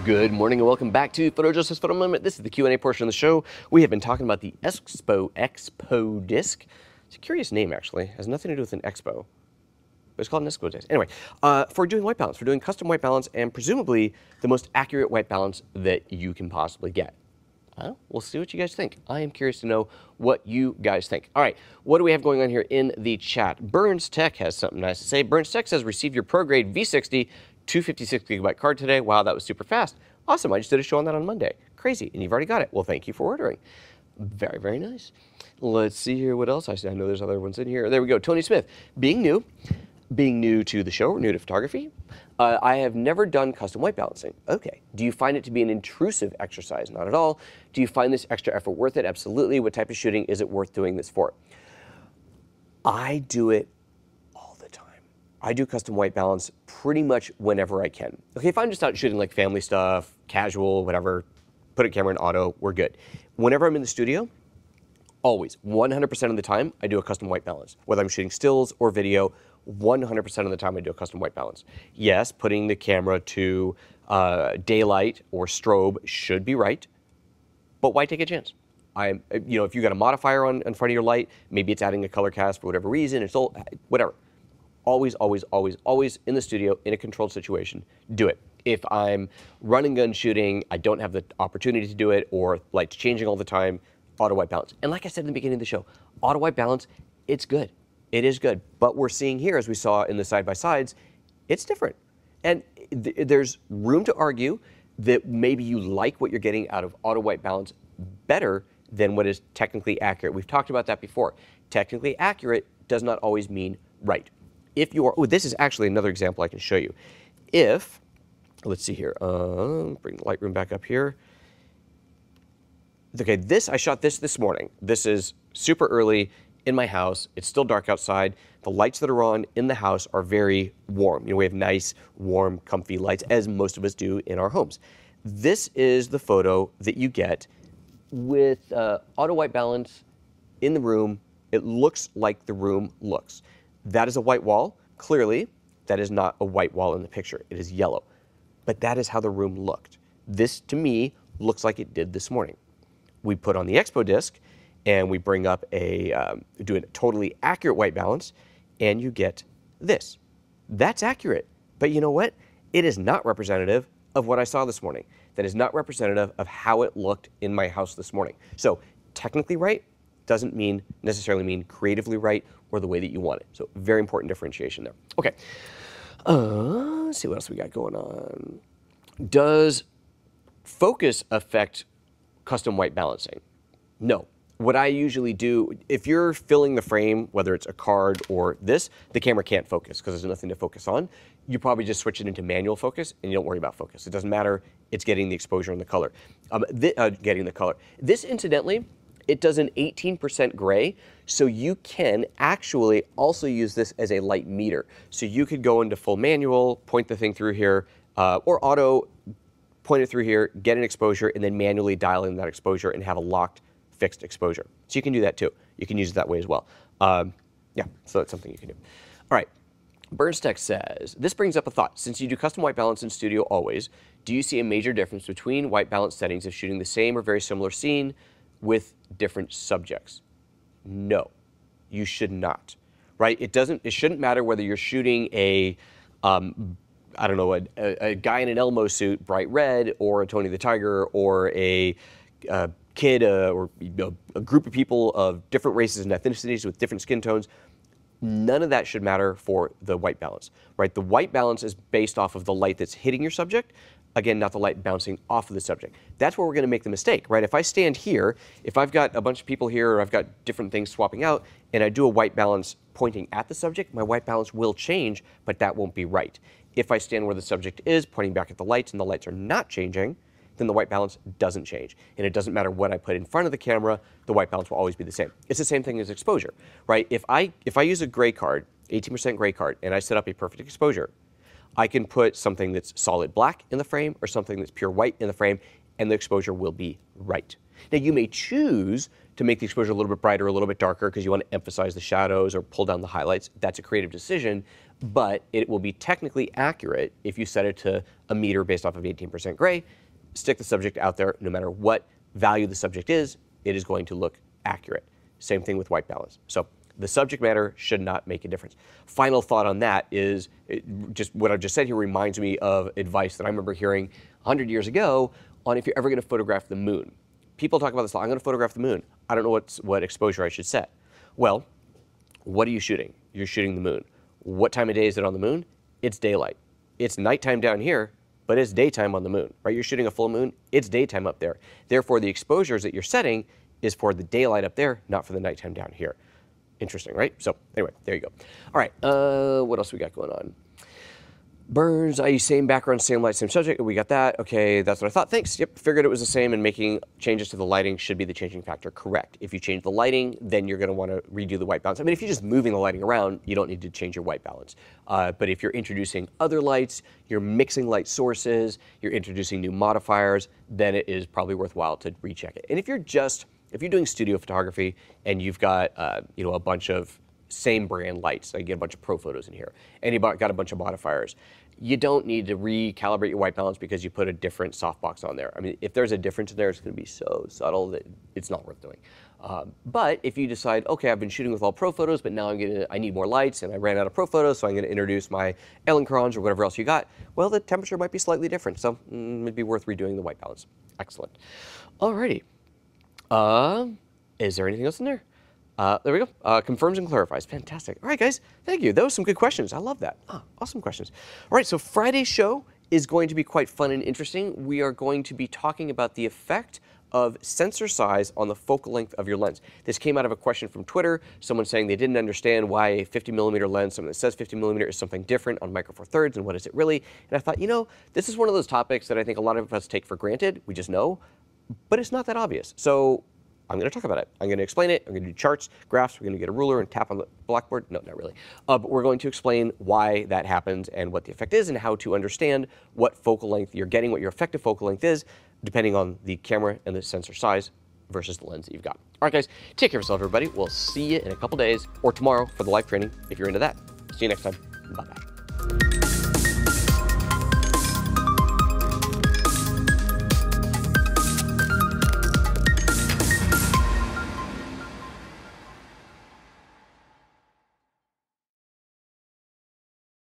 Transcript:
Good morning and welcome back to PhotoJoseph's Photo Moment. This is the Q&A portion of the show. We have been talking about the ExpoDisc. It's a curious name, actually. It has nothing to do with an expo. But it's called an ExpoDisc. Anyway, for doing white balance. For doing custom white balance and presumably the most accurate white balance that you can possibly get. We'll see what you guys think. I am curious to know what you guys think. All right, what do we have going on here in the chat? Burns Tech has something nice to say. Burns Tech says, receive your ProGrade V60 256 gigabyte card today. Wow, that was super fast. Awesome, I just did a show on that on Monday. Crazy, and you've already got it. Well, thank you for ordering. Very, very nice. Let's see here what else. I know there's other ones in here. There we go. Tony Smith, being new to the show, or new to photography, I have never done custom white balancing. Okay. Do you find it to be an intrusive exercise? Not at all. Do you find this extra effort worth it? Absolutely. What type of shooting is it worth doing this for? I do it all the time. I do custom white balance pretty much whenever I can. Okay, if I'm just out shooting like family stuff, casual, whatever, put a camera in auto, we're good. Whenever I'm in the studio, always, 100% of the time, I do a custom white balance. Whether I'm shooting stills or video, 100% of the time I do a custom white balance. Yes, putting the camera to daylight or strobe should be right, but why take a chance? If you got a modifier on in front of your light, maybe it's adding a color cast for whatever reason, it's all, whatever. Always, always, always, always in the studio, in a controlled situation, do it. If I'm run and gun shooting, I don't have the opportunity to do it, or lights changing all the time, auto white balance. And like I said in the beginning of the show, auto white balance, it's good. It is good. But we're seeing here, as we saw in the side-by-sides, it's different. And there's room to argue that maybe you like what you're getting out of auto white balance better than what is technically accurate. We've talked about that before. Technically accurate does not always mean right. If you are, this is actually another example I can show you. If, let's see here, bring the Lightroom back up here. Okay, I shot this morning. This is super early in my house. It's still dark outside. The lights that are on in the house are very warm. We have nice, warm, comfy lights, as most of us do in our homes. This is the photo that you get with auto white balance in the room. It looks like the room looks. That is a white wall. Clearly, that is not a white wall in the picture. It is yellow. But that is how the room looked. This, to me, looks like it did this morning. We put on the ExpoDisc, and we bring up do a totally accurate white balance, and you get this. That's accurate. But you know what? It is not representative of what I saw this morning. That is not representative of how it looked in my house this morning. So technically right doesn't necessarily mean creatively right or the way that you want it. So very important differentiation there. Okay, let's see what else we got going on. Does focus affect custom white balancing? No. What I usually do, if you're filling the frame, whether it's a card or this, the camera can't focus because there's nothing to focus on. You probably just switch it into manual focus and you don't worry about focus. It doesn't matter, it's getting the exposure and the color. Getting the color. This, incidentally, it does an 18% gray, so you can actually also use this as a light meter. So you could go into full manual, point the thing through here, or auto, point it through here, get an exposure, and then manually dial in that exposure and have a locked, fixed exposure. So you can do that too. You can use it that way as well. Yeah, so that's something you can do. All right, Burns Tech says, this brings up a thought. Since you do custom white balance in studio always, do you see a major difference between white balance settings of shooting the same or very similar scene with different subjects? No, you should not, right? It shouldn't matter whether you're shooting a guy in an Elmo suit, bright red, or a Tony the Tiger, or a kid, or a group of people of different races and ethnicities with different skin tones. None of that should matter for the white balance, right? The white balance is based off of the light that's hitting your subject. Again, not the light bouncing off of the subject. That's where we're going to make the mistake, right? If I stand here, if I've got a bunch of people here, or I've got different things swapping out, and I do a white balance pointing at the subject, my white balance will change, but that won't be right. If I stand where the subject is, pointing back at the lights, and the lights are not changing, then the white balance doesn't change. And it doesn't matter what I put in front of the camera, the white balance will always be the same. It's the same thing as exposure, right? If I use a gray card, 18% gray card, and I set up a perfect exposure, I can put something that's solid black in the frame or something that's pure white in the frame, and the exposure will be right. Now, you may choose to make the exposure a little bit brighter, a little bit darker, because you want to emphasize the shadows or pull down the highlights. That's a creative decision, but it will be technically accurate if you set it to a meter based off of 18% gray, stick the subject out there, no matter what value the subject is, it is going to look accurate. Same thing with white balance. So the subject matter should not make a difference. Final thought on that is, just what I've just said here reminds me of advice that I remember hearing 100 years ago on if you're ever going to photograph the moon. People talk about this a lot. I'm going to photograph the moon. I don't know what exposure I should set. Well, what are you shooting? You're shooting the moon. What time of day is it on the moon? It's daylight. It's nighttime down here, but it's daytime on the moon, right? You're shooting a full moon, it's daytime up there. Therefore, the exposures that you're setting is for the daylight up there, not for the nighttime down here. Interesting, right? So anyway, there you go. All right, what else we got going on? Burns, i.e. same background, same light, same subject. We got that. Okay, that's what I thought. Thanks. Yep, figured it was the same, and making changes to the lighting should be the changing factor. Correct. If you change the lighting, then you're going to want to redo the white balance. I mean, if you're just moving the lighting around, you don't need to change your white balance. But if you're introducing other lights, you're mixing light sources, you're introducing new modifiers, then it is probably worthwhile to recheck it. And if you're doing studio photography and you've got a bunch of same brand lights, I get a bunch of pro photos in here, and you got a bunch of modifiers, you don't need to recalibrate your white balance because you put a different softbox on there. I mean, if there's a difference in there, it's going to be so subtle that it's not worth doing. But if you decide, okay, I've been shooting with all pro photos, but now I need more lights, and I ran out of pro photos, so I'm going to introduce my Elenkrons or whatever else you got, well, the temperature might be slightly different, so it'd be worth redoing the white balance. Excellent. Alrighty. Is there anything else in there? There we go. Confirms and clarifies. Fantastic. All right, guys. Thank you. Those were some good questions. I love that. Awesome questions. All right, so Friday's show is going to be quite fun and interesting. We are going to be talking about the effect of sensor size on the focal length of your lens. This came out of a question from Twitter, someone saying they didn't understand why a 50mm lens, someone that says 50mm is something different on Micro Four Thirds, and what is it really? And I thought, this is one of those topics that I think a lot of us take for granted. We just know, but it's not that obvious. So I'm going to talk about it. I'm going to explain it. I'm going to do charts, graphs. We're going to get a ruler and tap on the blackboard. No, not really. But we're going to explain why that happens and what the effect is and how to understand what focal length you're getting, what your effective focal length is, depending on the camera and the sensor size versus the lens that you've got. All right, guys, take care of yourself, everybody. We'll see you in a couple days or tomorrow for the live training if you're into that. See you next time. Bye-bye.